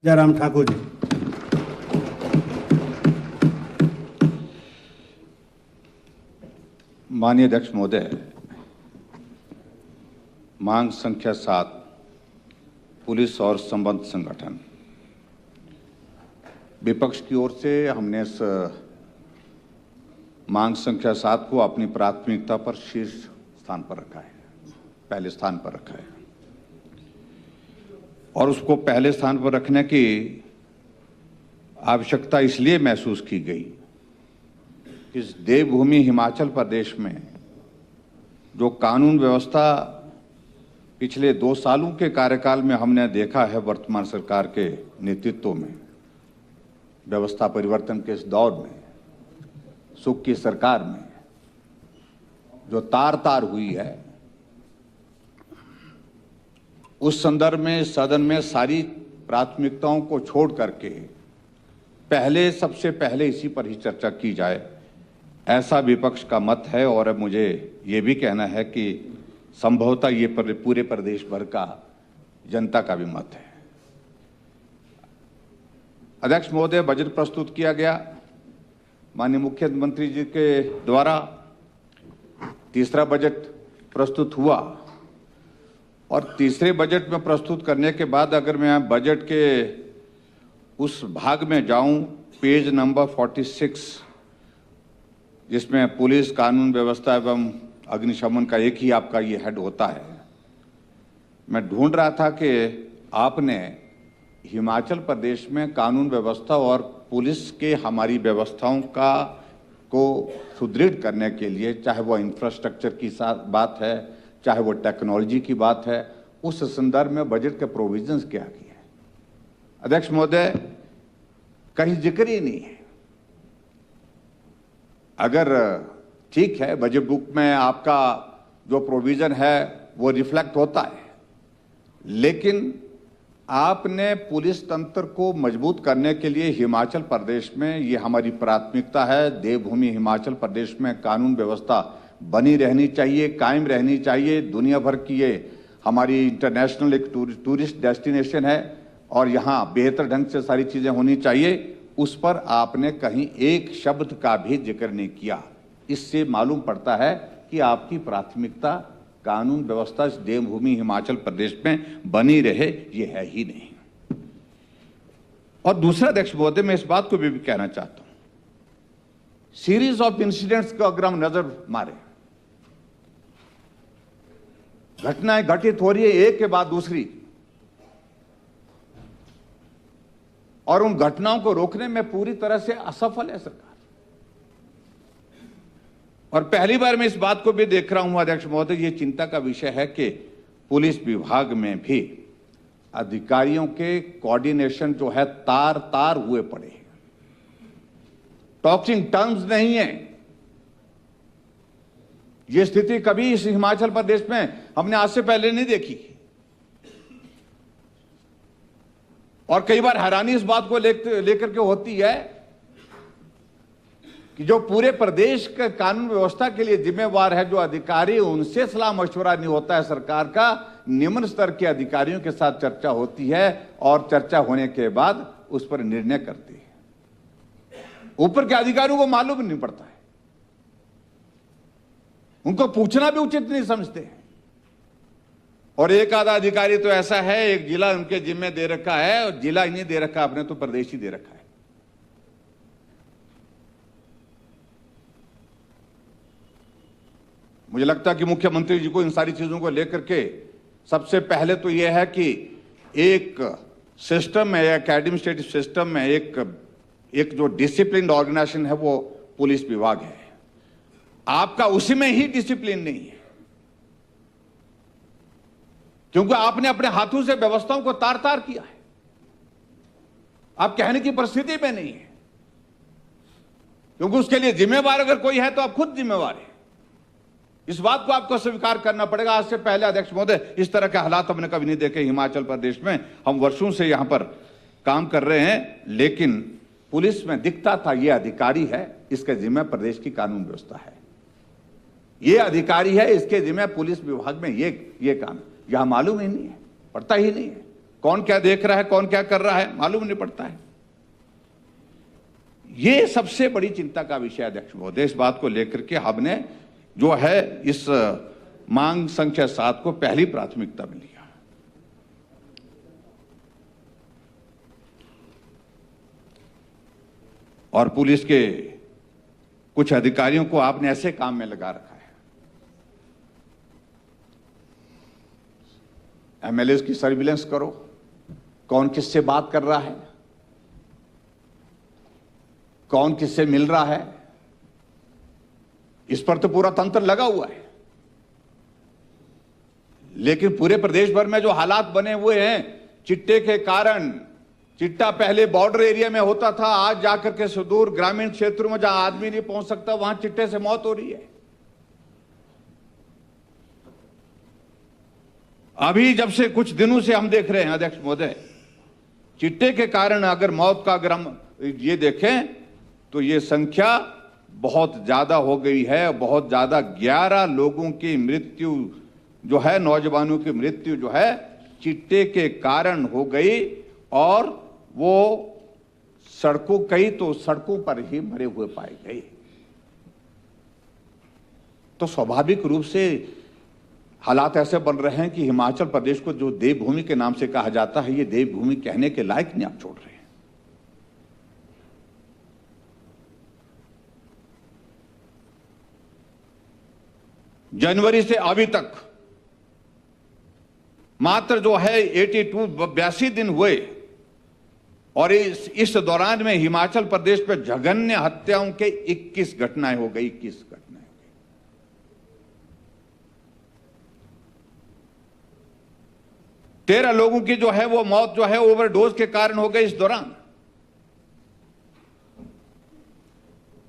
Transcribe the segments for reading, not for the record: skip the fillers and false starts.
जयराम ठाकुर जी। माननीय अध्यक्ष महोदय, मांग संख्या 7 पुलिस और संबद्ध संगठन, विपक्ष की ओर से हमने इस मांग संख्या 7 को अपनी प्राथमिकता पर शीर्ष स्थान पर रखा है, पहले स्थान पर रखा है। और उसको पहले स्थान पर रखने की आवश्यकता इसलिए महसूस की गई कि इस देवभूमि हिमाचल प्रदेश में जो कानून व्यवस्था पिछले 2 सालों के कार्यकाल में हमने देखा है, वर्तमान सरकार के नेतृत्व में व्यवस्था परिवर्तन के इस दौर में, सुख की सरकार में जो तार तार हुई है, उस संदर्भ में सदन में सारी प्राथमिकताओं को छोड़ करके सबसे पहले इसी पर ही चर्चा की जाए, ऐसा विपक्ष का मत है। और अब मुझे ये भी कहना है कि संभवतः ये पूरे प्रदेश भर का जनता का भी मत है। अध्यक्ष महोदय, बजट प्रस्तुत किया गया माननीय मुख्यमंत्री जी के द्वारा। तीसरा बजट प्रस्तुत हुआ और तीसरे बजट में प्रस्तुत करने के बाद अगर मैं बजट के उस भाग में जाऊं, पेज नंबर 46, जिसमें पुलिस, कानून व्यवस्था एवं अग्निशमन का एक ही आपका ये हेड होता है, मैं ढूंढ रहा था कि आपने हिमाचल प्रदेश में कानून व्यवस्था और पुलिस के हमारी व्यवस्थाओं को सुदृढ़ करने के लिए, चाहे वो इंफ्रास्ट्रक्चर की बात है, चाहे वो टेक्नोलॉजी की बात है, उस संदर्भ में बजट के प्रोविजंस क्या किए हैं। अध्यक्ष महोदय, कहीं जिक्र ही नहीं है। अगर ठीक है, बजट बुक में आपका जो प्रोविजन है वो रिफ्लेक्ट होता है, लेकिन आपने पुलिस तंत्र को मजबूत करने के लिए हिमाचल प्रदेश में, ये हमारी प्राथमिकता है, देवभूमि हिमाचल प्रदेश में कानून व्यवस्था बनी रहनी चाहिए, कायम रहनी चाहिए। दुनिया भर की ये हमारी इंटरनेशनल एक टूरिस्ट डेस्टिनेशन है और यहाँ बेहतर ढंग से सारी चीजें होनी चाहिए। उस पर आपने कहीं एक शब्द का भी जिक्र नहीं किया। इससे मालूम पड़ता है कि आपकी प्राथमिकता कानून व्यवस्था इस देवभूमि हिमाचल प्रदेश में बनी रहे, ये है ही नहीं। और दूसरा अध्यक्ष महोदय, मैं इस बात को भी कहना चाहता हूं, सीरीज ऑफ इंसिडेंट्स को अगर हम नजर मारे, घटनाएं घटित हो रही है एक के बाद दूसरी, और उन घटनाओं को रोकने में पूरी तरह से असफल है सरकार। और पहली बार मैं इस बात को भी देख रहा हूं अध्यक्ष महोदय, ये चिंता का विषय है कि पुलिस विभाग में भी अधिकारियों के कोऑर्डिनेशन जो है तार तार हुए पड़े हैं, टॉकिंग टर्म्स नहीं है। ये स्थिति कभी इस हिमाचल प्रदेश में हमने आज से पहले नहीं देखी। और कई बार हैरानी इस बात को लेकर के होती है कि जो पूरे प्रदेश के कानून व्यवस्था के लिए जिम्मेवार है, जो अधिकारी, उनसे सलाह मशवरा नहीं होता है सरकार का। निम्न स्तर के अधिकारियों के साथ चर्चा होती है और चर्चा होने के बाद उस पर निर्णय करती है। ऊपर के अधिकारियों को मालूम नहीं पड़ता है, उनको पूछना भी उचित नहीं समझते हैं। और एक आधा अधिकारी तो ऐसा है, एक जिला उनके जिम्मे दे रखा है, और जिला ही नहीं दे रखा आपने तो प्रदेश ही दे रखा है। मुझे लगता है कि मुख्यमंत्री जी को इन सारी चीजों को लेकर के सबसे पहले तो यह है कि एक सिस्टम में, एक एडमिनिस्ट्रेटिव सिस्टम में एक जो डिसिप्लिन ऑर्गेनाइजेशन है वो पुलिस विभाग है। आपका उसी में ही डिसिप्लिन नहीं है, क्योंकि आपने अपने हाथों से व्यवस्थाओं को तार तार किया है। आप कहने की परिस्थिति में नहीं है, क्योंकि उसके लिए जिम्मेवार अगर कोई है तो आप खुद जिम्मेवार हैं। इस बात को आपको स्वीकार करना पड़ेगा। आज से पहले अध्यक्ष महोदय, इस तरह के हालात हमने कभी नहीं देखे हिमाचल प्रदेश में। हम वर्षों से यहां पर काम कर रहे हैं, लेकिन पुलिस में दिखता था ये अधिकारी है, इसके जिम्मे प्रदेश की कानून व्यवस्था है, ये अधिकारी है, इसके जिम्मे पुलिस विभाग में ये काम। यहां मालूम ही नहीं है, पड़ता ही नहीं है। कौन क्या देख रहा है, कौन क्या कर रहा है, मालूम नहीं पड़ता है। ये सबसे बड़ी चिंता का विषय अध्यक्ष महोदय। इस बात को लेकर के हमने जो है इस मांग संख्या 7 को पहली प्राथमिकता में लिया। और पुलिस के कुछ अधिकारियों को आपने ऐसे काम में लगा रखा है, एमएलए की सर्विलेंस करो, कौन किससे बात कर रहा है, कौन किससे मिल रहा है, इस पर तो पूरा तंत्र लगा हुआ है। लेकिन पूरे प्रदेश भर में जो हालात बने हुए हैं चिट्टे के कारण, चिट्टा पहले बॉर्डर एरिया में होता था, आज जाकर के सुदूर ग्रामीण क्षेत्रों में जहां आदमी नहीं पहुंच सकता वहां चिट्टे से मौत हो रही है। अभी जब से कुछ दिनों से हम देख रहे हैं अध्यक्ष महोदय, चिट्टे के कारण अगर मौत का अगर हम ये देखें तो ये संख्या बहुत ज्यादा हो गई है। बहुत ज्यादा 11 लोगों की मृत्यु जो है, नौजवानों की मृत्यु जो है चिट्टे के कारण हो गई। और वो सड़कों, कई तो सड़कों पर ही मरे हुए पाए गए। तो स्वाभाविक रूप से हालात ऐसे बन रहे हैं कि हिमाचल प्रदेश को जो देवभूमि के नाम से कहा जाता है, ये देवभूमि कहने के लायक नहीं आप छोड़ रहे हैं। जनवरी से अभी तक मात्र जो है 82 दिन हुए और इस दौरान में हिमाचल प्रदेश में जघन्य हत्याओं के 21 घटनाएं हो गई। 21 घटनाएं हो गई। 13 लोगों की जो है वो मौत जो है ओवरडोज के कारण हो गई इस दौरान।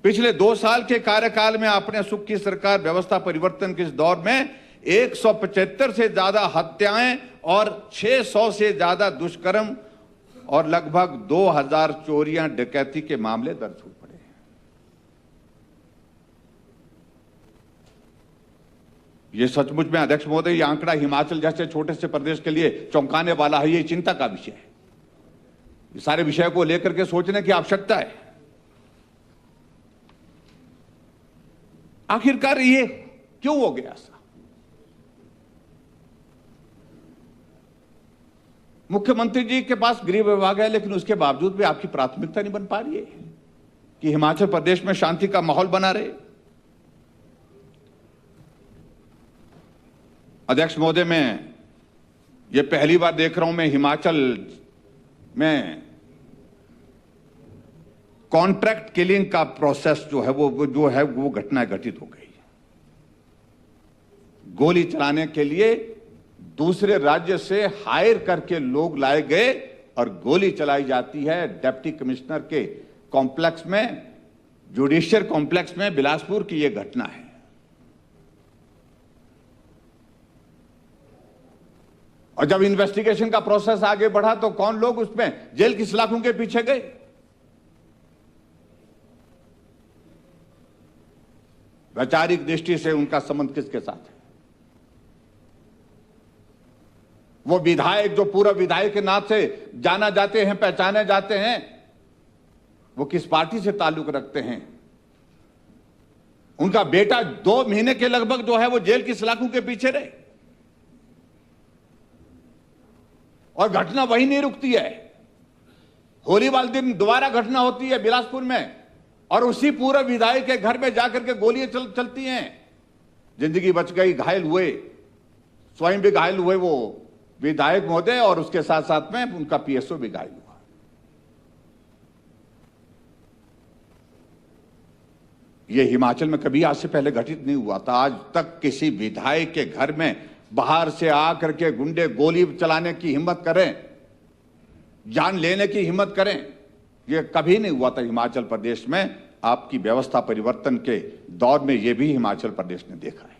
पिछले 2 साल के कार्यकाल में आपने सुख की सरकार व्यवस्था परिवर्तन के इस दौर में 175 से ज्यादा हत्याएं और 600 से ज्यादा दुष्कर्म और लगभग 2000 चोरियां, डकैती के मामले दर्ज हो पड़े हैं। ये सचमुच में अध्यक्ष महोदय, ये आंकड़ा हिमाचल जैसे छोटे से प्रदेश के लिए चौंकाने वाला है। ये चिंता का विषय है। इस सारे विषय को लेकर के सोचने की आवश्यकता है। आखिरकार ये क्यों हो गया ऐसा? मुख्यमंत्री जी के पास गृह विभाग है, लेकिन उसके बावजूद भी आपकी प्राथमिकता नहीं बन पा रही है कि हिमाचल प्रदेश में शांति का माहौल बना रहे। अध्यक्ष महोदय, मैं ये पहली बार देख रहा हूं मैं हिमाचल में कॉन्ट्रैक्ट किलिंग का प्रोसेस जो है वो घटनाएं घटित हो गई। गोली चलाने के लिए दूसरे राज्य से हायर करके लोग लाए गए और गोली चलाई जाती है डिप्टी कमिश्नर के कॉम्प्लेक्स में, जुडिशियल कॉम्प्लेक्स में, बिलासपुर की यह घटना है। और जब इन्वेस्टिगेशन का प्रोसेस आगे बढ़ा तो कौन लोग उसमें जेल की सलाखों के पीछे गए? वैचारिक दृष्टि से उनका संबंध किसके साथ है? वो विधायक जो पूरा विधायक के नाम से जाना जाते हैं, पहचाने जाते हैं, वो किस पार्टी से ताल्लुक रखते हैं? उनका बेटा 2 महीने के लगभग जो है वो जेल की सलाखों के पीछे रहे और घटना वहीं नहीं रुकती है। होली वाले दिन दोबारा घटना होती है बिलासपुर में और उसी पूरा विधायक के घर में जाकर के गोलियां चलती हैं। जिंदगी बच गई, घायल हुए, स्वयं भी घायल हुए वो विधायक महोदय और उसके साथ साथ में उनका पीएसओ भी घायल हुआ। यह हिमाचल में कभी आज से पहले घटित नहीं हुआ था। आज तक किसी विधायक के घर में बाहर से आकर के गुंडे गोली चलाने की हिम्मत करें, जान लेने की हिम्मत करें, यह कभी नहीं हुआ था हिमाचल प्रदेश में। आपकी व्यवस्था परिवर्तन के दौर में यह भी हिमाचल प्रदेश ने देखा है।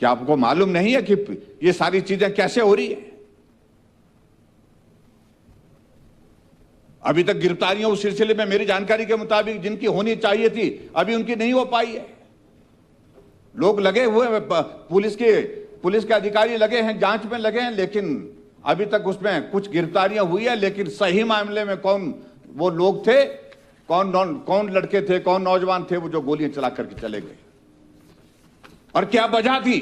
क्या आपको मालूम नहीं है कि ये सारी चीजें कैसे हो रही है? अभी तक गिरफ्तारियां उस सिलसिले में मेरी जानकारी के मुताबिक जिनकी होनी चाहिए थी अभी उनकी नहीं हो पाई है। लोग लगे हुए पुलिस के पुलिस के अधिकारी लगे हैं, जांच में लगे हैं, लेकिन अभी तक उसमें कुछ गिरफ्तारियां हुई है, लेकिन सही मामले में कौन वो लोग थे, कौन लड़के थे, कौन नौजवान थे वो जो गोलियां चला करके चले गए, और क्या वजह थी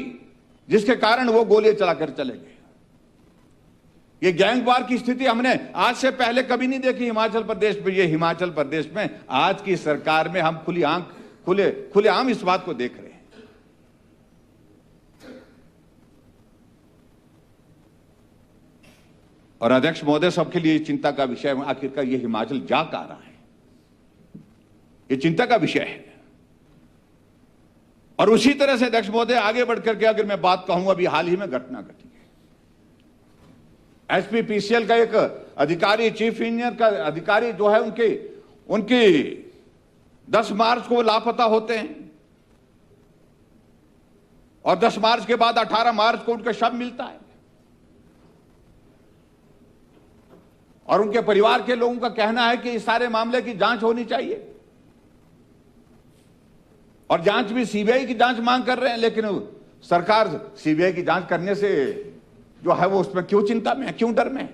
जिसके कारण वो गोलियां चलाकर चले गए। ये गैंगवार की स्थिति हमने आज से पहले कभी नहीं देखी हिमाचल प्रदेश में। ये हिमाचल प्रदेश में आज की सरकार में हम खुलेआम इस बात को देख रहे हैं। और अध्यक्ष महोदय, सबके लिए चिंता का विषय है आखिरकार ये हिमाचल जा कहां रहा है, ये चिंता का विषय है। और उसी तरह से अध्यक्ष महोदय आगे बढ़कर के अगर मैं बात कहूं, अभी हाल ही में घटना घटी है, एसपीपीसीएल का एक अधिकारी, चीफ इंजीनियर का अधिकारी जो है, उनकी 10 मार्च को लापता होते हैं और 10 मार्च के बाद 18 मार्च को उनका शव मिलता है। और उनके परिवार के लोगों का कहना है कि इस सारे मामले की जांच होनी चाहिए, और जांच भी सीबीआई की जांच मांग कर रहे हैं, लेकिन सरकार सीबीआई की जांच करने से जो है वो उसमें क्यों चिंता में है, क्यों डर में है?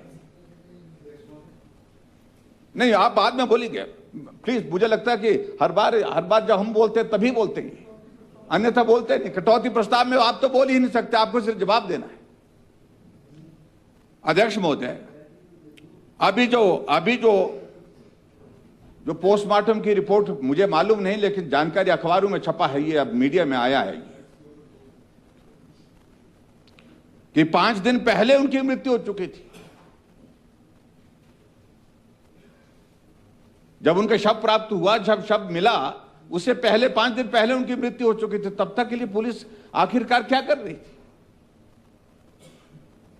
नहीं, आप बाद में बोलिए प्लीज। मुझे लगता है कि हर बार जब हम बोलते हैं तभी बोलते हैं, अन्यथा बोलते नहीं। कटौती प्रस्ताव में आप तो बोल ही नहीं सकते, आपको सिर्फ जवाब देना है। अध्यक्ष महोदय, अभी जो पोस्टमार्टम की रिपोर्ट मुझे मालूम नहीं, लेकिन जानकारी अखबारों में छपा है, ये अब मीडिया में आया है कि 5 दिन पहले उनकी मृत्यु हो चुकी थी। जब उनका शव प्राप्त हुआ, जब शव मिला, उससे पहले 5 दिन पहले उनकी मृत्यु हो चुकी थी। तब तक के लिए पुलिस आखिरकार क्या कर रही थी?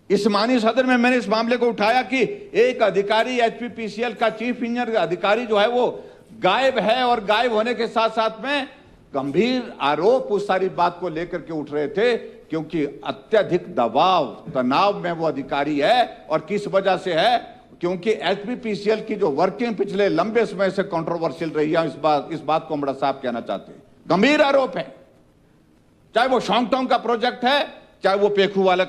इस माननीय सदन में मैंने इस मामले को उठाया कि एक अधिकारी, एचपीपीसीएल का चीफ इंजीनियर अधिकारी जो है वो गायब है, और गायब होने के साथ साथ में गंभीर आरोप उस सारी बात को लेकर के उठ रहे थे, क्योंकि अत्यधिक दबाव तनाव में वो अधिकारी है। और किस वजह से है? क्योंकि एचपीपीसीएल की जो वर्किंग पिछले लंबे समय से कंट्रोवर्शियल रही है। इस बात को हम बड़ा साफ कहना चाहते हैं, गंभीर आरोप है। चाहे वो शॉन्गटोंग का प्रोजेक्ट है, चाहे वो पेखुवेला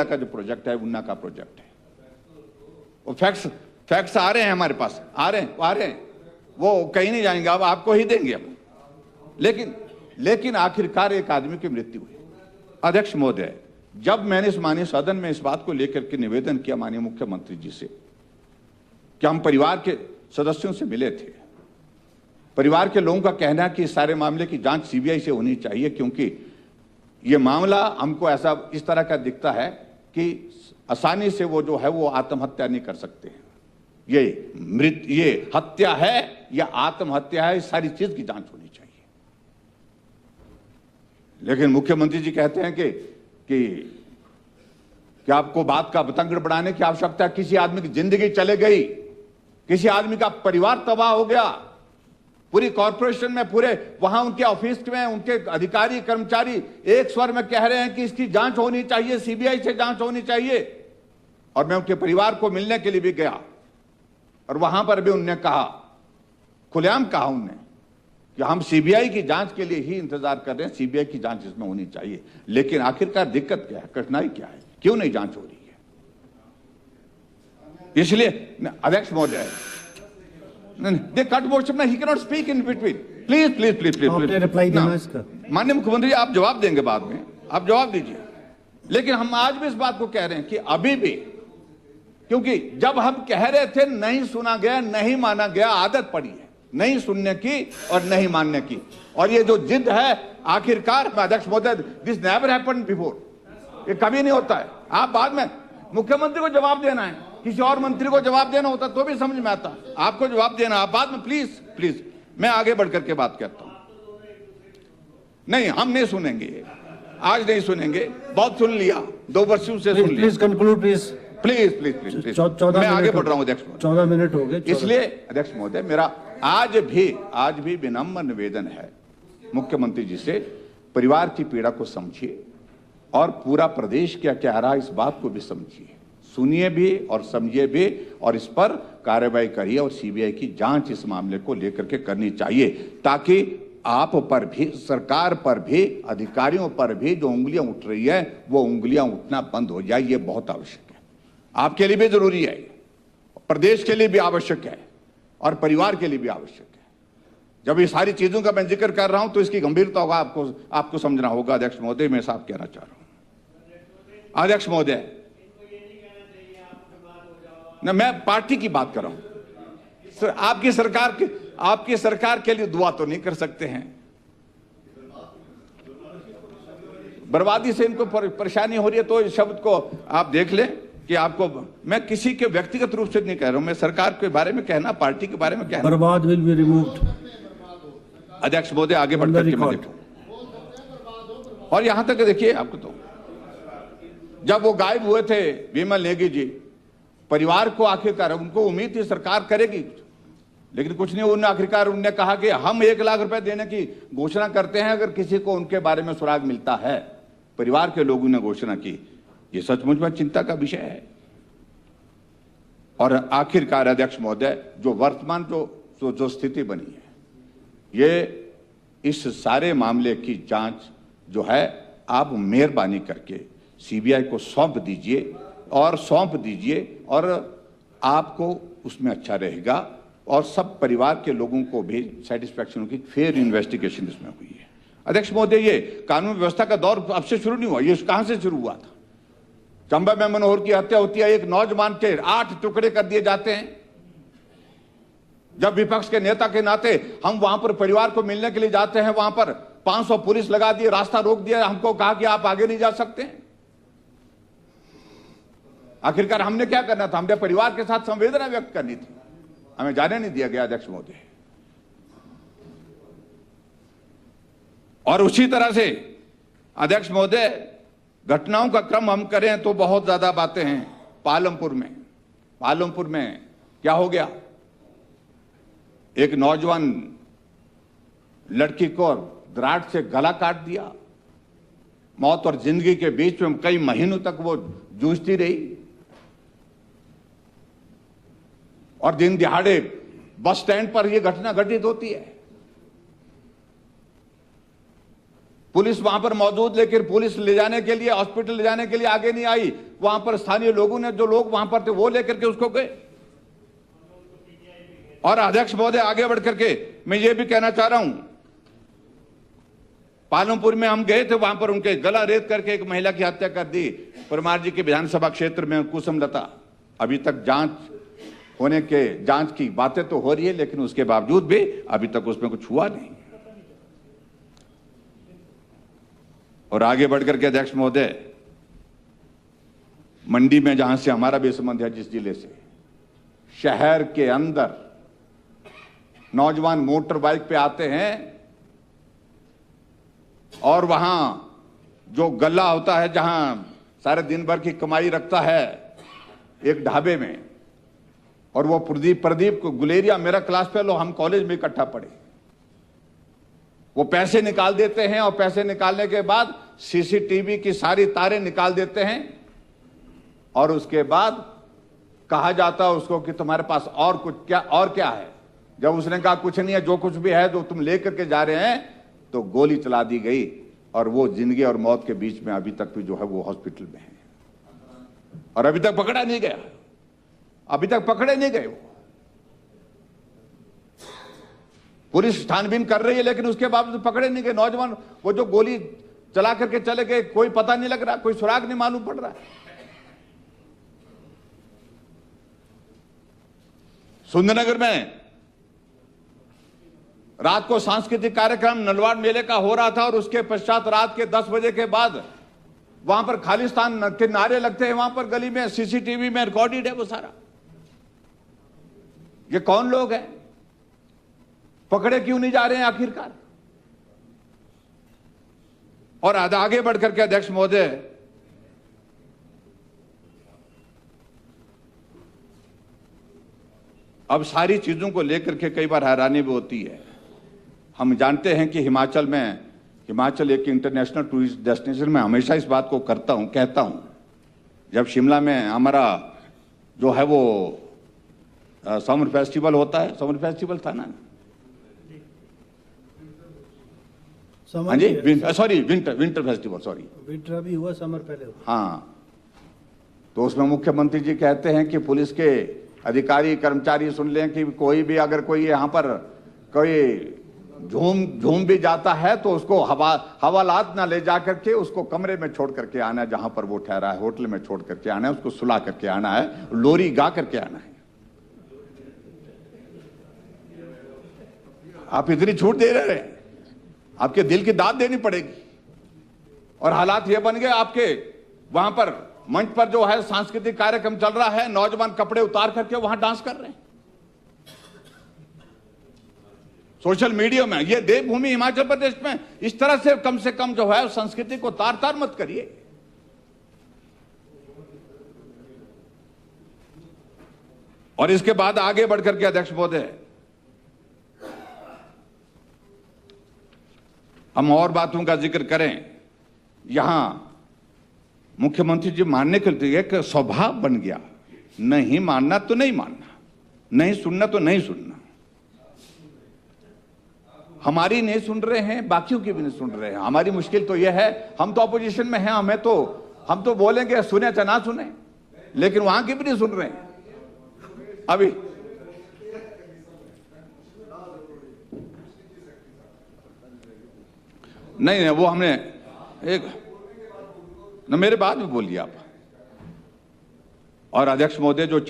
का जो प्रोजेक्ट है, उन्ना का प्रोजेक्ट है। वो फैक्ट्स आ रहे हैं हमारे पास, आ रहे हैं, वो कहीं नहीं जाएंगे, अब आपको ही देंगे हम। लेकिन आखिरकार एक आदमी की मृत्यु हुई। अध्यक्ष महोदय, जब मैंने इस माननीय सदन में इस बात को लेकर के निवेदन किया माननीय मुख्यमंत्री जी से कि हम परिवार के सदस्यों से मिले थे, परिवार के लोगों का कहना है कि इस सारे मामले की जांच सीबीआई से होनी चाहिए, क्योंकि ये मामला हमको ऐसा इस तरह का दिखता है कि आसानी से वो जो है वो आत्महत्या नहीं कर सकते। ये हत्या है या आत्महत्या है, इस सारी चीज की जांच होनी चाहिए। लेकिन मुख्यमंत्री जी कहते हैं कि आपको बात का बतंगड़ बढ़ाने की आवश्यकता है। किसी आदमी की जिंदगी चले गई, किसी आदमी का परिवार तबाह हो गया, पूरी कॉर्पोरेशन में, पूरे वहां उनके ऑफिस में उनके अधिकारी कर्मचारी एक स्वर में कह रहे हैं कि इसकी जांच होनी चाहिए, सीबीआई से जांच होनी चाहिए। और मैं उनके परिवार को मिलने के लिए भी गया, और वहां पर भी उन्होंने कहा, खुलेआम कहा उन्होंने कि हम सीबीआई की जांच के लिए ही इंतजार कर रहे हैं, सीबीआई की जांच इसमें होनी चाहिए। लेकिन आखिरकार दिक्कत क्या है, कठिनाई क्या है, क्यों नहीं जांच हो रही है? इसलिए अध्यक्ष महोदय, they cut motion, he cannot speak in between. Please. माननीय मुख्यमंत्री, आप जवाब देंगे बाद में, आप जवाब दीजिए। लेकिन हम आज भी इस बात को कह रहे हैं कि अभी भी, क्योंकि जब हम कह रहे थे नहीं सुना गया, नहीं माना गया, आदत पड़ी है नहीं सुनने की और नहीं मानने की। और ये जो जिद है, आखिरकार अध्यक्ष महोदय, दिस नेवर हैपेंड बिफोर, ये कभी नहीं होता है। आप बाद में मुख्यमंत्री को जवाब देना है, किसी और मंत्री को जवाब देना होता तो भी समझ में आता, आपको जवाब देना, आप बाद में प्लीज मैं आगे बढ़कर के बात करता हूं। नहीं, हम नहीं सुनेंगे, आज नहीं सुनेंगे, बहुत सुन लिया, 2 वर्षों से सुन लिया। Please conclude please. मैं आगे बढ़ रहा हूं अध्यक्ष महोदय, 14 मिनट हो गए। इसलिए अध्यक्ष महोदय, मेरा आज भी विनम्र निवेदन है मुख्यमंत्री जी से, परिवार की पीड़ा को समझिए और पूरा प्रदेश क्या कह रहा है इस बात को भी समझिए, सुनिए भी और समझिए भी, और इस पर कार्रवाई करिए। और सीबीआई की जांच इस मामले को लेकर के करनी चाहिए, ताकि आप पर भी, सरकार पर भी, अधिकारियों पर भी जो उंगलियां उठ रही है वो उंगलियां उठना बंद हो जाए, ये बहुत आवश्यक है। आपके लिए भी जरूरी है, प्रदेश के लिए भी आवश्यक है और परिवार के लिए भी आवश्यक है। जब ये सारी चीजों का मैं जिक्र कर रहा हूं तो इसकी गंभीरता होगा, आपको समझना होगा। अध्यक्ष महोदय, मैं साफ कहना चाह रहा हूं। अध्यक्ष महोदय, न मैं पार्टी की बात कर रहा हूं सर। आपकी सरकार के लिए दुआ तो नहीं कर सकते हैं। बर्बादी से इनको परेशानी हो रही है, तो इस शब्द को आप देख लें कि आपको, मैं किसी के व्यक्तिगत रूप से नहीं कह रहा हूं, मैं सरकार के बारे में कहना, पार्टी के बारे में कहना। बर्बाद विल बी रिमूव्ड। अध्यक्ष महोदय, आगे बढ़कर के मैं देखूं। और यहां तक देखिए, आपको तो जब वो गायब हुए थे विमल नेगी जी, परिवार को आखिरकार उनको उम्मीद थी सरकार करेगी, लेकिन कुछ नहीं। उन्होंने आखिरकार उन्होंने कहा कि हम 1 लाख रुपए देने की घोषणा करते हैं अगर किसी को उनके बारे में सुराग मिलता है। परिवार के लोगों ने घोषणा की। ये सचमुच में चिंता का विषय है। और आखिरकार अध्यक्ष महोदय, जो वर्तमान जो स्थिति बनी है, ये इस सारे मामले की जांच जो है आप मेहरबानी करके सीबीआई को सौंप दीजिए और आपको उसमें अच्छा रहेगा और सब परिवार के लोगों को भी सेटिस्फैक्शन होगी। फेयर इन्वेस्टिगेशन इसमें हुई है। अध्यक्ष महोदय, ये कानून व्यवस्था का दौर अब से शुरू नहीं हुआ, ये कहां से शुरू हुआ था? चंबा में मनोहर की हत्या होती है, एक नौजवान के 8 टुकड़े कर दिए जाते हैं। जब विपक्ष के नेता के नाते हम वहां पर परिवार को मिलने के लिए जाते हैं, वहां पर 500 पुलिस लगा दिए, रास्ता रोक दिया, हमको कहा कि आप आगे नहीं जा सकते। आखिरकार हमने क्या करना था? हमने परिवार के साथ संवेदना व्यक्त करनी थी, हमें जाने नहीं दिया गया अध्यक्ष महोदय। और उसी तरह से अध्यक्ष महोदय, घटनाओं का क्रम हम करें तो बहुत ज्यादा बातें हैं। पालमपुर में क्या हो गया? एक नौजवान लड़की को दराट से गला काट दिया। मौत और जिंदगी के बीच में कई महीनों तक वो जूझती रही और दिन दिहाड़े बस स्टैंड पर यह घटना घटित होती है। पुलिस वहां पर मौजूद, लेकिन पुलिस ले जाने के लिए, हॉस्पिटल ले जाने के लिए आगे नहीं आई। वहां पर स्थानीय लोगों ने, जो लोग वहां पर थे, वो लेकर के उसको गए। और अध्यक्ष महोदय, आगे बढ़कर के मैं ये भी कहना चाह रहा हूं, पालमपुर में हम गए थे, वहां पर उनके गला रेत करके एक महिला की हत्या कर दी। परमार जी के विधानसभा क्षेत्र में कुसुम लता। अभी तक जांच की बातें तो हो रही है, लेकिन उसके बावजूद भी अभी तक उसमें कुछ हुआ नहीं। और आगे बढ़कर के अध्यक्ष महोदय, मंडी में जहां से हमारा भी संबंध है, जिस जिले से, शहर के अंदर नौजवान मोटर बाइक पे आते हैं और वहां जो गल्ला होता है, जहां सारे दिन भर की कमाई रखता है, एक ढाबे में, और वो प्रदीप को गुलेरिया, मेरा क्लास फेलो, हम कॉलेज में इकट्ठा पढ़े। वो पैसे निकाल देते हैं और पैसे निकालने के बाद सीसीटीवी की सारी तारें निकाल देते हैं और उसके बाद कहा जाता है उसको कि तुम्हारे पास और क्या है। जब उसने कहा कुछ नहीं है, जो कुछ भी है जो तुम लेकर के जा रहे हैं, तो गोली चला दी गई और वो जिंदगी और मौत के बीच में अभी तक भी जो है वो हॉस्पिटल में है और अभी तक पकड़े नहीं गए। वो पुलिस छानबीन कर रही है, लेकिन उसके बावजूद पकड़े नहीं गए नौजवान। वो जो गोली चला करके चले गए, कोई पता नहीं लग रहा, कोई सुराग नहीं मालूम पड़ रहा है। सुंदरनगर में रात को सांस्कृतिक कार्यक्रम नलवाड़ मेले का हो रहा था और उसके पश्चात रात के 10 बजे के बाद वहां पर खालिस्तान के नारे लगते हैं। वहां पर गली में सीसीटीवी में रिकॉर्डेड है वो सारा। ये कौन लोग हैं? पकड़े क्यों नहीं जा रहे हैं आखिरकार? और आगे बढ़कर के अध्यक्ष महोदय, अब सारी चीजों को लेकर के कई बार हैरानी भी होती है। हम जानते हैं कि हिमाचल एक इंटरनेशनल टूरिस्ट डेस्टिनेशन। मैं हमेशा इस बात को कहता हूं। जब शिमला में हमारा जो है वो समर फेस्टिवल होता है, समर फेस्टिवल था ना, हाँ जी, sorry winter festival, sorry winter अभी हुआ, समर पहले हुआ। हाँ, तो उसमें मुख्यमंत्री जी कहते हैं कि पुलिस के अधिकारी कर्मचारी सुन लें कि कोई भी अगर कोई यहाँ पर कोई झूम भी जाता है तो उसको हवालात ना ले जा करके उसको कमरे में छोड़ करके आना है, जहां पर वो ठहरा है होटल में छोड़ करके आना है, उसको सुला करके आना है, लोरी गा करके आना है। आप इतनी छूट दे रहे हैं, आपके दिल की दाद देनी पड़ेगी। और हालात ये बन गए, आपके वहां पर मंच पर जो है सांस्कृतिक कार्यक्रम चल रहा है, नौजवान कपड़े उतार करके वहां डांस कर रहे हैं सोशल मीडिया में। ये देवभूमि हिमाचल प्रदेश में इस तरह से कम जो है संस्कृति को तार तार मत करिए। और इसके बाद आगे बढ़कर के अध्यक्ष महोदय, हम और बातों का जिक्र करें। यहां मुख्यमंत्री जी मानने के लिए एक स्वभाव बन गया, नहीं मानना तो नहीं मानना, नहीं सुनना तो नहीं सुनना। हमारी नहीं सुन रहे हैं, बाकियों की भी नहीं सुन रहे हैं। हमारी मुश्किल तो यह है, हम तो अपोजिशन में हैं, हम तो बोलेंगे सुने चाहे ना सुने, लेकिन वहां की भी नहीं सुन रहे हैं अभी। नहीं, वो हमने एक न मेरे बाद में बोलिए आप। और अध्यक्ष महोदय, जो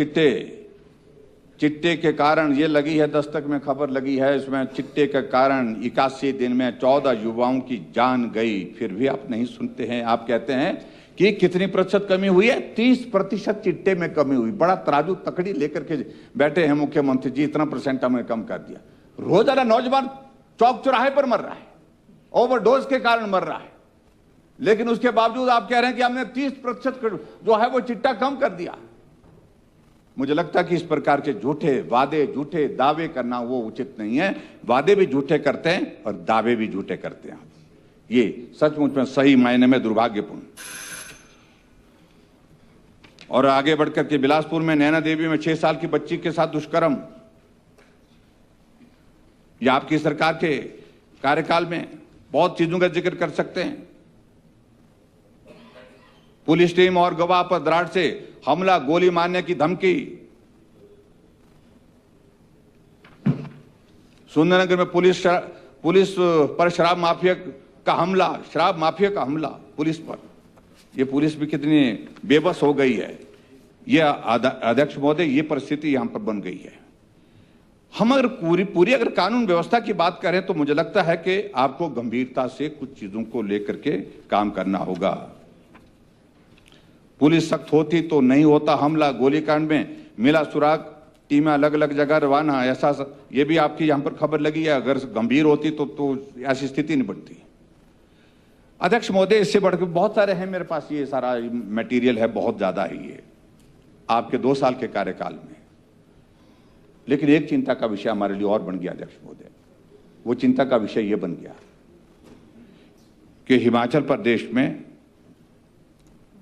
चिट्टे के कारण ये लगी है, दस्तक में खबर लगी है, इसमें चिट्टे के कारण 81 दिन में 14 युवाओं की जान गई, फिर भी आप नहीं सुनते हैं। आप कहते हैं कि कितनी प्रतिशत कमी हुई है? 30% चिट्टे में कमी हुई। बड़ा तराजू तकड़ी लेकर के बैठे हैं मुख्यमंत्री जी, इतना % हमने कम कर दिया। रोजाना नौजवान चौक चौराहे पर मर रहा है, ओवरडोज के कारण मर रहा है, लेकिन उसके बावजूद आप कह रहे हैं कि हमने 30% जो है वो चिट्टा कम कर दिया। मुझे लगता है कि इस प्रकार के झूठे वादे, झूठे दावे करना वो उचित नहीं है। वादे भी झूठे करते हैं और दावे भी झूठे करते हैं। ये सचमुच में सही मायने में दुर्भाग्यपूर्ण। और आगे बढ़कर के बिलासपुर में नैना देवी में 6 साल की बच्ची के साथ दुष्कर्म, यह आपकी सरकार के कार्यकाल में बहुत चीजों का जिक्र कर सकते हैं। पुलिस टीम और गवाह पर दरार से हमला, गोली मारने की धमकी। सुंदरनगर में पुलिस पर शराब माफिया का हमला पुलिस पर। यह पुलिस भी कितनी बेबस हो गई है। यह अध्यक्ष महोदय, ये परिस्थिति यहां पर बन गई है। हम अगर पूरी अगर कानून व्यवस्था की बात करें तो मुझे लगता है कि आपको गंभीरता से कुछ चीजों को लेकर के काम करना होगा। पुलिस सख्त होती तो नहीं होता हमला, गोलीकांड में मिला सुराग, टीमें अलग अलग जगह रवाना। ऐसा ये भी आपकी यहां पर खबर लगी है। अगर गंभीर होती तो ऐसी स्थिति नहीं बनती। अध्यक्ष महोदय, इससे बढ़कर बहुत सारे हैं मेरे पास, ये सारा मटेरियल है, बहुत ज्यादा है ये आपके 2 साल के कार्यकाल में। लेकिन एक चिंता का विषय हमारे लिए और बन गया अध्यक्ष महोदय। वो चिंता का विषय ये बन गया कि हिमाचल प्रदेश में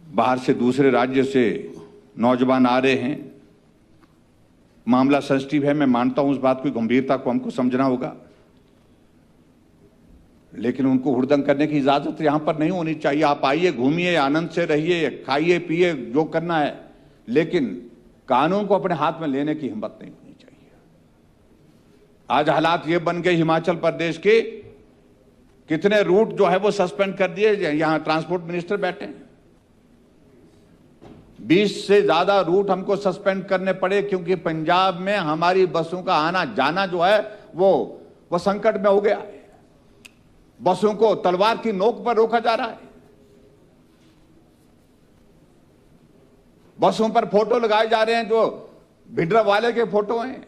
बाहर से, दूसरे राज्य से नौजवान आ रहे हैं। मामला सेंसिटिव है, मैं मानता हूं, उस बात की गंभीरता को हमको समझना होगा, लेकिन उनको हुड़दंग करने की इजाजत यहां पर नहीं होनी चाहिए। आप आइए, घूमिए, आनंद से रहिए, खाइए पिए, जो करना है, लेकिन कानून को अपने हाथ में लेने की हिम्मत नहीं होनी चाहिए। आज हालात ये बन गए हिमाचल प्रदेश के, कितने रूट जो है वो सस्पेंड कर दिए। यहां ट्रांसपोर्ट मिनिस्टर बैठे हैं, 20 से ज्यादा रूट हमको सस्पेंड करने पड़े, क्योंकि पंजाब में हमारी बसों का आना जाना जो है वो संकट में हो गया है। बसों को तलवार की नोक पर रोका जा रहा है। बसों पर फोटो लगाए जा रहे हैं जो भिंडरा वाले के फोटो हैं।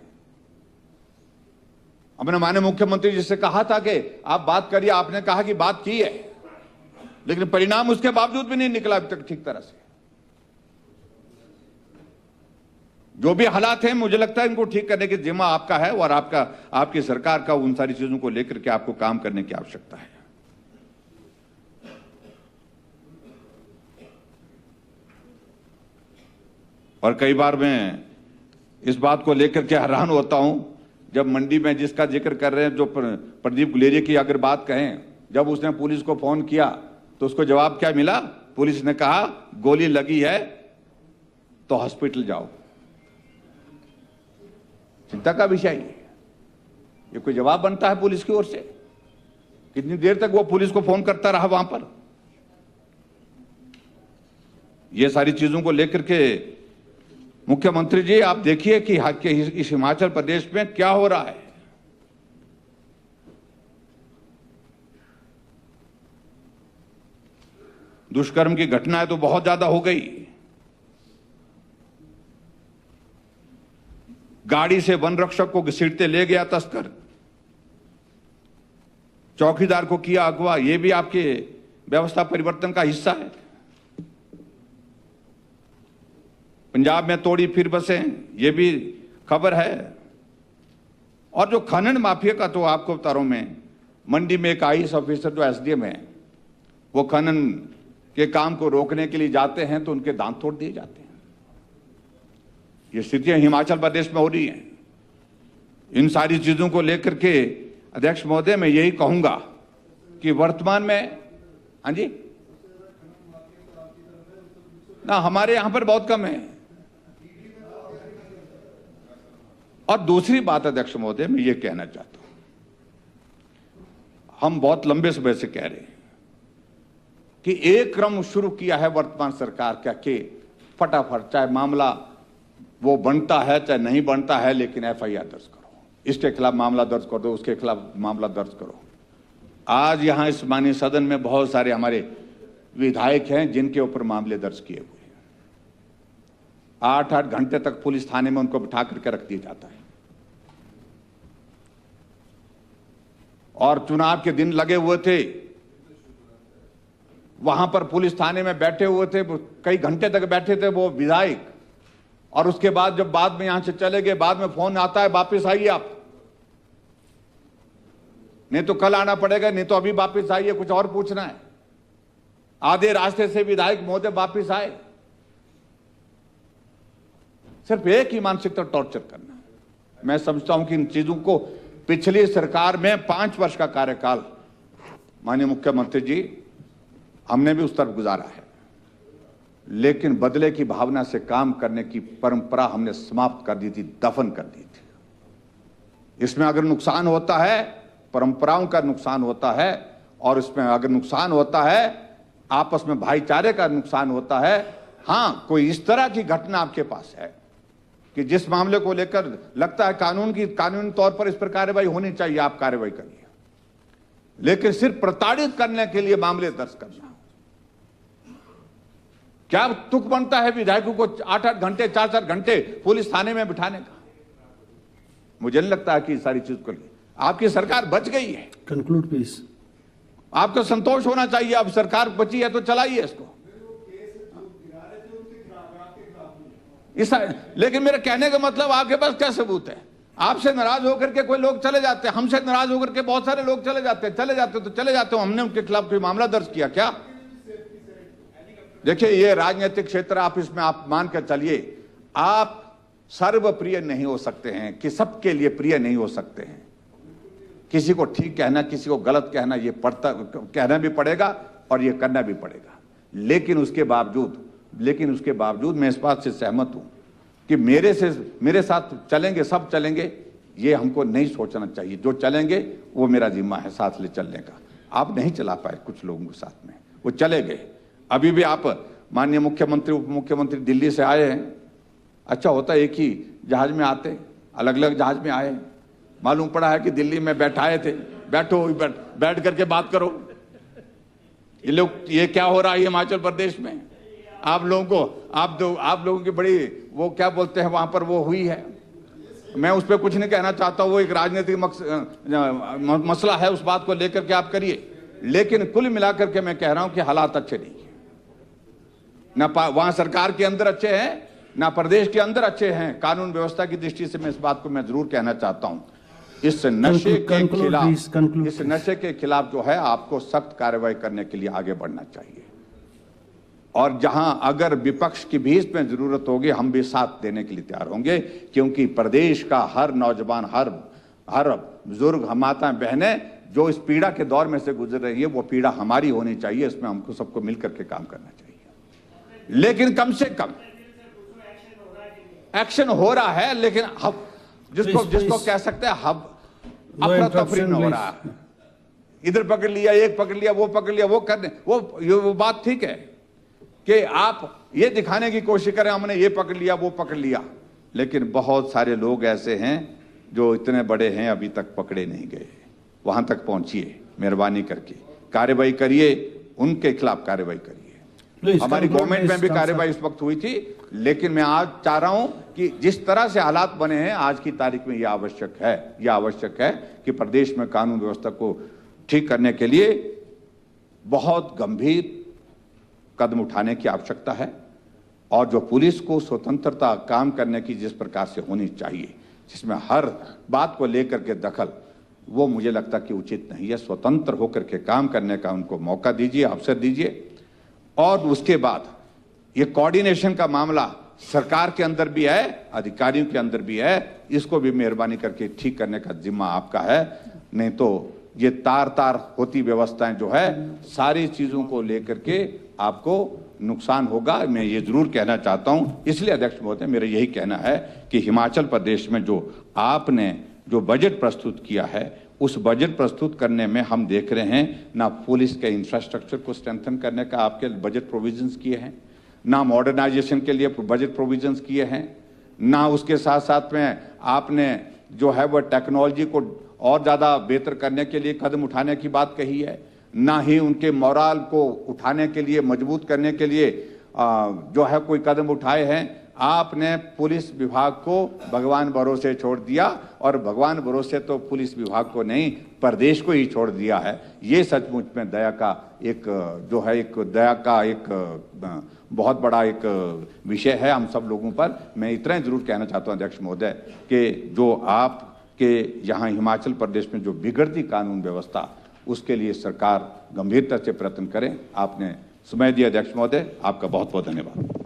हमने माननीय मुख्यमंत्री जी से कहा था कि आप बात करिए, आपने कहा कि बात की है, लेकिन परिणाम उसके बावजूद भी नहीं निकला अभी तक ठीक तरह से। जो भी हालात हैं, मुझे लगता है इनको ठीक करने की जिम्मा आपका है और आपकी सरकार का उन सारी चीजों को लेकर के आपको काम करने की आवश्यकता है। और कई बार मैं इस बात को लेकर के हैरान होता हूं, जब मंडी में जिसका जिक्र कर रहे हैं, जो प्रदीप गुलेरिया की अगर बात कहें, जब उसने पुलिस को फोन किया तो उसको जवाब क्या मिला? पुलिस ने कहा गोली लगी है तो हॉस्पिटल जाओ। चिंता का विषय ये कोई जवाब बनता है पुलिस की ओर से? कितनी देर तक वो पुलिस को फोन करता रहा वहां पर? ये सारी चीजों को लेकर के मुख्यमंत्री जी आप देखिए कि इस हिमाचल प्रदेश में क्या हो रहा है। दुष्कर्म की घटनाएं तो बहुत ज्यादा हो गई। गाड़ी से वन रक्षक को घसीटते ले गया तस्कर, चौकीदार को किया अगवा। यह भी आपके व्यवस्था परिवर्तन का हिस्सा है। पंजाब में तोड़ी फिर बसें, यह भी खबर है। और जो खनन माफिया का तो आपको बता रहा हूं मैं, मंडी में एक आईएएस ऑफिसर जो एसडीएम है, वो खनन के काम को रोकने के लिए जाते हैं तो उनके दांत तोड़ दिए जाते हैं। ये स्थितियां हिमाचल प्रदेश में हो रही हैं। इन सारी चीजों को लेकर के अध्यक्ष महोदय मैं यही कहूंगा कि वर्तमान में, हाँ जी, ना हमारे यहां पर बहुत कम है। और दूसरी बात अध्यक्ष महोदय मैं ये कहना चाहता हूं, हम बहुत लंबे समय से कह रहे हैं कि एक क्रम शुरू किया है वर्तमान सरकार का कि फटाफट चाहे मामला वो बनता है चाहे नहीं बनता है, लेकिन एफआईआर दर्ज करो, इसके खिलाफ मामला दर्ज कर दो, उसके खिलाफ मामला दर्ज करो। आज यहां इस माननीय सदन में बहुत सारे हमारे विधायक हैं जिनके ऊपर मामले दर्ज किए हुए हैं। 8-8 घंटे तक पुलिस थाने में उनको बिठा करके रख दिया जाता है। और चुनाव के दिन लगे हुए थे, वहां पर पुलिस थाने में बैठे हुए थे, कई घंटे तक बैठे थे वो विधायक। और उसके बाद जब बाद में यहां से चले गए, बाद में फोन आता है वापस आइए आप, नहीं तो कल आना पड़ेगा, नहीं तो अभी वापस आइए, कुछ और पूछना है। आधे रास्ते से विधायक महोदय वापस आए। सिर्फ एक ही मानसिकता टॉर्चर करना। मैं समझता हूं कि इन चीजों को पिछली सरकार में 5 वर्ष का कार्यकाल माननीय मुख्यमंत्री जी हमने भी उस तरफ गुजारा है, लेकिन बदले की भावना से काम करने की परंपरा हमने समाप्त कर दी थी, दफन कर दी थी। इसमें अगर नुकसान होता है, परंपराओं का नुकसान होता है, और इसमें अगर नुकसान होता है आपस में भाईचारे का नुकसान होता है। हां, कोई इस तरह की घटना आपके पास है कि जिस मामले को लेकर लगता है कानूनी तौर पर इस पर कार्रवाई होनी चाहिए, आप कार्रवाई करिए, लेकिन सिर्फ प्रताड़ित करने के लिए मामले दर्ज करना, क्या तुक बनता है विधायकों को 8-8 घंटे 4-4 घंटे पुलिस थाने में बिठाने का? मुझे नहीं लगता है कि सारी चीज को आपकी सरकार बच गई है। Conclude please. आपको संतोष होना चाहिए, अब सरकार बची है तो चलाइए इसको। लेकिन मेरे कहने का मतलब आपके पास क्या सबूत है? आपसे नाराज होकर के कोई लोग चले जाते हैं, हमसे नाराज होकर के बहुत सारे लोग चले जाते हैं। हमने उनके खिलाफ कोई मामला दर्ज किया क्या? देखिए, ये राजनीतिक क्षेत्र, आप इसमें आप मान कर चलिए, आप सर्वप्रिय नहीं हो सकते हैं, कि सबके लिए प्रिय नहीं हो सकते हैं। किसी को ठीक कहना, किसी को गलत कहना, ये कहना भी पड़ेगा और ये करना भी पड़ेगा। लेकिन उसके बावजूद मैं इस बात से सहमत हूं कि मेरे साथ चलेंगे, सब चलेंगे, ये हमको नहीं सोचना चाहिए। जो चलेंगे वो मेरा जिम्मा है साथ ले चलने का। आप नहीं चला पाए कुछ लोगों के साथ में, वो चले गए। अभी भी आप माननीय मुख्यमंत्री, उप मुख्यमंत्री दिल्ली से आए हैं। अच्छा होता एक ही जहाज में आते, अलग अलग जहाज में आए, मालूम पड़ा है कि दिल्ली में बैठाए थे। बैठो, बैठ करके बात करो। ये क्या हो रहा है हिमाचल प्रदेश में? आप लोगों की बड़ी वो क्या बोलते हैं वहां पर वो हुई है। मैं उस पर कुछ नहीं कहना चाहता, वो एक राजनीतिक मसला है, उस बात को लेकर के आप करिए। लेकिन कुल मिलाकर के मैं कह रहा हूं कि हालात अच्छे नहीं है। ना वहां सरकार के अंदर अच्छे हैं, ना प्रदेश के अंदर अच्छे हैं। कानून व्यवस्था की दृष्टि से मैं इस बात को मैं जरूर कहना चाहता हूं, इस नशे के खिलाफ जो है आपको सख्त कार्रवाई करने के लिए आगे बढ़ना चाहिए। और जहां अगर विपक्ष की भी इसमें जरूरत होगी, हम भी साथ देने के लिए तैयार होंगे, क्योंकि प्रदेश का हर नौजवान, हर बुजुर्ग, माताएं, बहनें जो इस पीड़ा के दौर में से गुजर रही है वो पीड़ा हमारी होनी चाहिए, इसमें हमको सबको मिलकर के काम करना चाहिए। लेकिन कम से कम एक्शन हो रहा है, लेकिन हम जिसको कह सकते हैं हम अफरा तफरी में हो रहा है, इधर पकड़ लिया, एक पकड़ लिया, वो पकड़ लिया, वो करने वो बात ठीक है कि आप ये दिखाने की कोशिश करें हमने ये पकड़ लिया, वो पकड़ लिया, लेकिन बहुत सारे लोग ऐसे हैं जो इतने बड़े हैं अभी तक पकड़े नहीं गए। वहां तक पहुंचिए, मेहरबानी करके कार्रवाई करिए, उनके खिलाफ कार्रवाई करिए। हमारी गवर्नमेंट में भी कार्रवाई इस वक्त हुई थी, लेकिन मैं आज चाह रहा हूं कि जिस तरह से हालात बने हैं आज की तारीख में यह आवश्यक है कि प्रदेश में कानून व्यवस्था को ठीक करने के लिए बहुत गंभीर कदम उठाने की आवश्यकता है, और जो पुलिस को स्वतंत्रता काम करने की जिस प्रकार से होनी चाहिए, जिसमें हर बात को लेकर के दखल, वो मुझे लगता कि उचित नहीं है। स्वतंत्र होकर के काम करने का उनको मौका दीजिए, अवसर दीजिए। और उसके बाद ये कोऑर्डिनेशन का मामला सरकार के अंदर भी है, अधिकारियों के अंदर भी है, इसको भी मेहरबानी करके ठीक करने का जिम्मा आपका है। नहीं तो ये तार होती व्यवस्थाएं जो है, सारी चीजों को लेकर के आपको नुकसान होगा। मैं ये जरूर कहना चाहता हूं, इसलिए अध्यक्ष महोदय मेरा यही कहना है कि हिमाचल प्रदेश में जो आपने जो बजट प्रस्तुत किया है, उस बजट प्रस्तुत करने में हम देख रहे हैं ना पुलिस के इंफ्रास्ट्रक्चर को स्ट्रेंथन करने का आपके बजट प्रोविजंस किए हैं, ना मॉडर्नाइजेशन के लिए बजट प्रोविजंस किए हैं, ना उसके साथ साथ में आपने जो है वह टेक्नोलॉजी को और ज़्यादा बेहतर करने के लिए कदम उठाने की बात कही है, ना ही उनके मोराल को उठाने के लिए, मजबूत करने के लिए जो है कोई कदम उठाए हैं। आपने पुलिस विभाग को भगवान भरोसे छोड़ दिया, और भगवान भरोसे तो पुलिस विभाग को नहीं प्रदेश को ही छोड़ दिया है। ये सचमुच में दया का एक जो है एक बहुत बड़ा एक विषय है हम सब लोगों पर। मैं इतना जरूर कहना चाहता हूं अध्यक्ष महोदय कि जो आपके यहाँ हिमाचल प्रदेश में जो बिगड़ती कानून व्यवस्था, उसके लिए सरकार गंभीरता से प्रयत्न करें। आपने समय दिया अध्यक्ष महोदय, आपका बहुत बहुत धन्यवाद।